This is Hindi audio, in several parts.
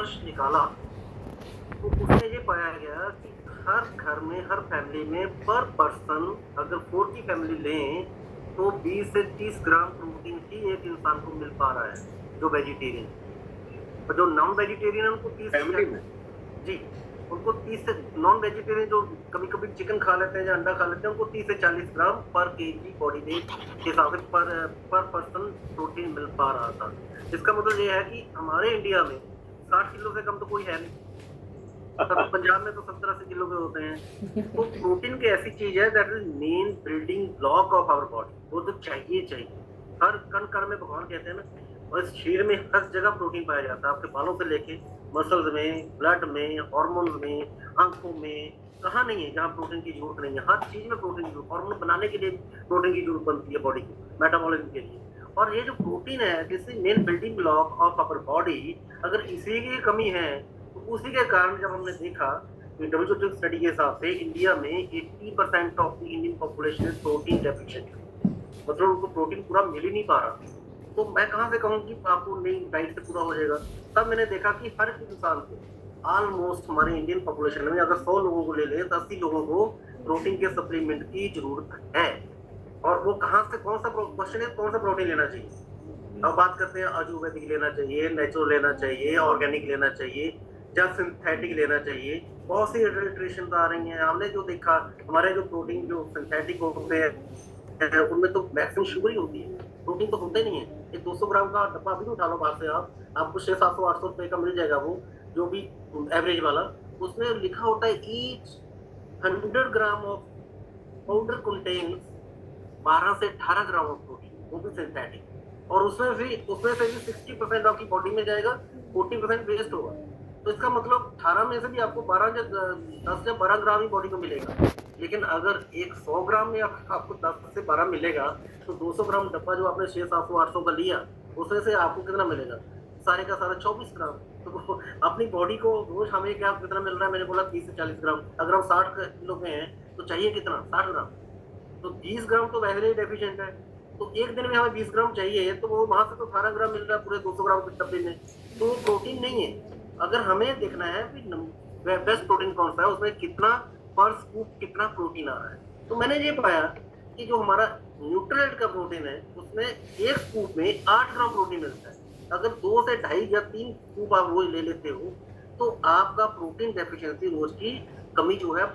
निष्कर्ष निकाला तो उसमें ये पाया गया कि हर घर में, हर फैमिली में पर पर्सन अगर 4 की फैमिली लें, तो 20 से 30 ग्राम प्रोटीन ही एक इंसान को मिल पा रहा है, जो वेजिटेरियन है। और जो नॉन वेजिटेरियन है उनको 30 से फैमिली में जी, उनको 30 से नॉन वेजिटेरियन जो कभी-कभी चिकन खा लेते हैं या अंडा खा लेते हैं, उनको 30 से 40 ग्राम पर केजी बॉडी वेट के हिसाब से पर पर्सन प्रोटीन मिल पा रहा था। इसका मतलब ये है कि हमारे इंडिया में 60 किलो से कम तो कोई है नहीं। पंजाब में तो 70-80 किलो के होते हैं। तो प्रोटीन की ऐसी चीज है that is main building block of our body. वो तो चाहिए। हर कण कण में भगवान कहते हैं ना, और इस शरीर में हर जगह प्रोटीन पाया जाता है, आपके बालों से लेके मसल्स में, ब्लड में, हार्मोन्स में, आंखों में, कहाँ नहीं है जहाँ प्रोटीन की जरूरत नहीं है। हर चीज में प्रोटीन की जरूरत, हार्मोन बनाने के लिए प्रोटीन की जरूरत बनती है बॉडी को, मेटाबॉलिज्म के लिए। और ये जो प्रोटीन है, this is main building block of our body. अगर इसी की कमी है तो उसी के कारण जब हमने देखा कि डब्ल्यूएचओ स्टडी के हिसाब से इंडिया में 80% of the Indian population is protein deficient, मतलब उनको प्रोटीन पूरा मिल ही नहीं पा रहा। तो मैं कहाँ से कहूँ कि आपको नई डाइट से पूरा हो जाएगा। तब मैंने देखा कि हर एक इंसान को ऑलमोस्ट हमारे इंडियन पॉपुलेशन में अगर 100 लोगों को ले ले तो 80 लोगों को प्रोटीन के सप्लीमेंट की जरूरत है। और वो कहाँ से, कौन सा क्वेश्चन है, कौन सा प्रोटीन लेना चाहिए। अब बात करते हैं आयुर्वेदिक लेना चाहिए, नेचुरल लेना चाहिए, ऑर्गेनिक लेना चाहिए या सिंथेटिक लेना चाहिए। बहुत सी एडल्ट्रेशन आ रही हैं। हमने जो देखा हमारे जो प्रोटीन जो सिंथेटिक होते हैं उनमें तो मैक्सिमम शुगर ही होती है, प्रोटीन तो होता ही नहीं है। एक 200 ग्राम का डब्बा भी उठा लो बाहर से आपको 600-700-800 रुपए का मिल जाएगा, वो जो भी एवरेज वाला। उसमें लिखा होता है each 100 gram of powder contains 12 से 18 ग्राम ऑफ प्रोटीन, वो भी सिंथेटिक। और उसमें से भी 60% आपकी बॉडी में जाएगा, 40% वेस्ट होगा। तो इसका मतलब 18 में से भी आपको 10 या 12 ग्राम ही बॉडी को मिलेगा। लेकिन अगर एक 100 ग्राम में आपको 10 से 12 मिलेगा, तो 200 ग्राम डब्बा जो आपने 600, 700, 800 का लिया, उसमें से आपको कितना मिलेगा? सारे का सारा 24 ग्राम। तो अपनी बॉडी को रोज हमें क्या कितना मिल रहा है? मैंने बोला 30 से 40 ग्राम। अगर हम 60 किलो के हैं तो चाहिए कितना? 60 ग्राम। तो 20 ग्राम तो वैसे ही डेफिशिएंट है। तो एक दिन में हमें 20 ग्राम चाहिए, तो वो वहां से तो 18 ग्राम मिल रहा है पूरे 200 ग्राम के डब्बे में। तो वो प्रोटीन नहीं है। अगर हमें देखना है कि बेस्ट प्रोटीन कौन सा है, उसमें कितना पर स्कूप कितना प्रोटीन आ रहा है, तो मैंने ये पाया कि जो हमारा न्यूट्रिएंट का प्रोटीन है उसमें एक स्कूप में 8 ग्राम प्रोटीन मिलता है। अगर 2 से 2.5 या 3 स्कूप आप रोज ले लेते हो तो आपका प्रोटीन डेफिशिएंसी रोज की कमी जो है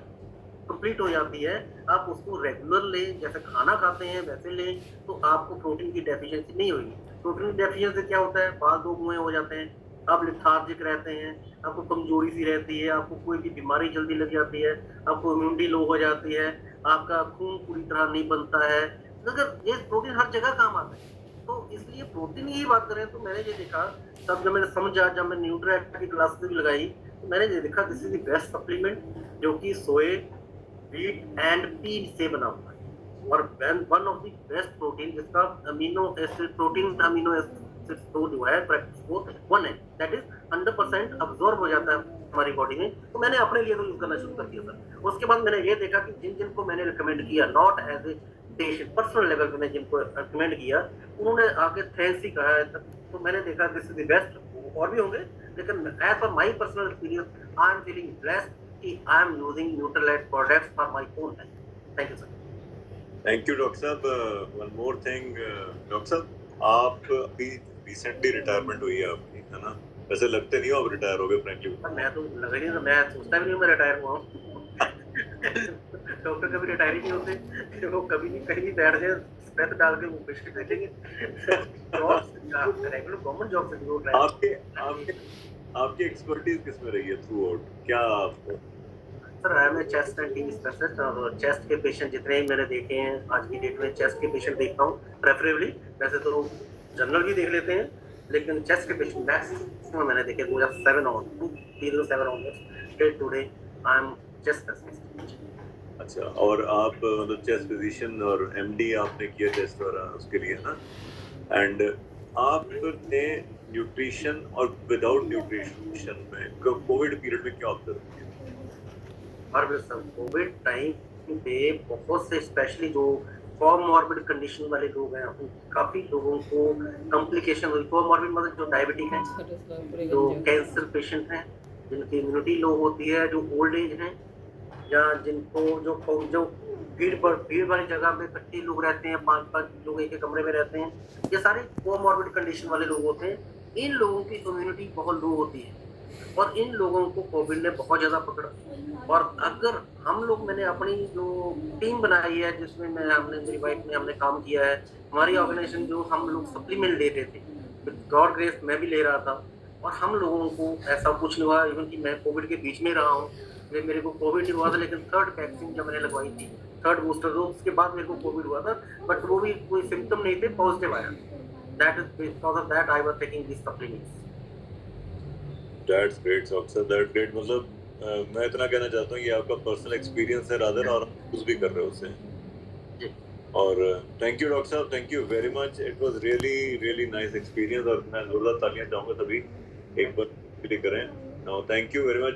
कंप्लीट हो जाती है। आप उसको रेगुलर लें, जैसे खाना खाते हैं वैसे लें, तो आपको प्रोटीन की डेफिशिएंसी नहीं होगी। प्रोटीन की डेफिशिएंसी क्या होता है? बाल दो मुँहे हो जाते हैं, आप लेथार्जिक रहते हैं, आपको कमजोरी सी रहती है, आपको कोई भी बीमारी जल्दी लग जाती है, आपको इम्यूनिटी लो हो जाती है, आपका खून पूरी तरह नहीं बनता है। अगर ये प्रोटीन हर जगह काम आता है, तो इसलिए प्रोटीन की बात करें तो मैंने ये देखा, तब जब मैंने समझा, जब मैंने न्यूट्रिएंट की क्लासेस भी लगाई, तो मैंने ये देखा this is the best supplement जो कि सोए, व्हीट एंड पी से बना हुआ है। और one of the best protein जिसका amino acid protein amino acid तो जो है वो वन है, दैट इज 100% अब्सॉर्ब हो जाता है हमारी बॉडी में। तो मैंने अपने लिए तो यूज करना शुरू कर दिया सर। उसके बाद मैंने ये देखा कि जिन जिनको मैंने रिकमेंड किया, not as a patient, personal level पे मैं जिनको रिकमेंड किया, उन्होंने आके थैंक्स ही कहा है। तो मैंने देखा दिस इज द बेस्ट। और भी होंगे, लेकिन as per my personal experience I am feeling blessed कि I am using Nutrilite products for my own health. Thank you sir. Thank you doctor साहब। वन मोर थिंग डॉक्टर साहब, आप अभी रिसेंटली रिटायरमेंट हुई है आपकी, है ना? वैसे लगते नहीं हो आप रिटायर हो गए फ्रैंकली। मैं तो लगा नहीं, मैं सोचता भी नहीं मैं रिटायर हुआ हूँ। डॉक्टर कभी रिटायर ही नहीं होते, वो कभी नहीं कहीं भी बैठ जाए, स्पेस डाल के वो पेशेंट देखेंगे। जॉब रेगुलर गवर्नमेंट जॉब से जो आपके आपके आपकी एक्सपर्टीज किस में रही है थ्रू आउट? क्या आप sir, I am a chest and TB specialist, और चेस्ट के पेशेंट जितने ही मैंने देखे हैं आज की डेट में, चेस्ट के पेशेंट देखता हूँ प्रेफरेबली। वैसे तो जनरल भी देख लेते हैं, लेकिन चेस्ट के पेशेंट मैक्सिमम मैंने देखे 2007 on 2007 onwards till today I am chest specialist. अच्छा, और आप मतलब चेस्ट फिजिशियन और एमडी आपने किया चेस्ट और उसके लिए ना, एंड आपने न्यूट्रिशन और विदाउट न्यूट्रिशन में कोविड पीरियड में क्या ऑब्जर्व किया? और कोविड टाइम पे बहुत से, स्पेशली जो कोमॉर्बिड कंडीशन वाले लोग हैं, काफ़ी लोगों को कॉम्प्लिकेशन हुई। कोमॉर्बिड मतलब जो डायबिटिक हैं, जो कैंसर पेशेंट हैं, जिनकी इम्यूनिटी लो होती है, जो ओल्ड एज हैं, या जिनको जो भीड़ वाली जगह में इकट्ठे लोग रहते हैं, 5-5 लोग एक कमरे में रहते हैं, ये सारे कोमॉर्बिड कंडीशन वाले लोग होते हैं। इन लोगों की इम्यूनिटी बहुत लो होती है और इन लोगों को कोविड ने बहुत ज़्यादा पकड़ा। और अगर हम लोग, मैंने अपनी जो टीम बनाई है जिसमें मेरी वाइफ ने हमने काम किया है, हमारी ऑर्गेनाइजेशन जो हम लोग सप्लीमेंट लेते थे, विद गॉड ग्रेस मैं भी ले रहा था और हम लोगों को ऐसा कुछ नहीं हुआ। इवन कि मैं कोविड के बीच में रहा हूँ, मेरे को कोविड नहीं हुआ था, लेकिन थर्ड वैक्सीन जब मैंने लगवाई थी, थर्ड बूस्टर डोज, उसके बाद मेरे को कोविड हुआ था, बट वो भी कोई सिम्टम नहीं थे, पॉजिटिव आया। That is because of that I was taking this supplements. That's great sir, that great. मतलब मैं इतना कहना चाहता हूँ कि आपका पर्सनल एक्सपीरियंस है रादर, और आप कुछ भी कर रहे हो उससे। जी और थैंक यू डॉक्टर साहब, thank you very much. It was really really nice experience, और मैं जोरदार तालियां चाहूँगा सभी एक बार करें। Now thank you very much.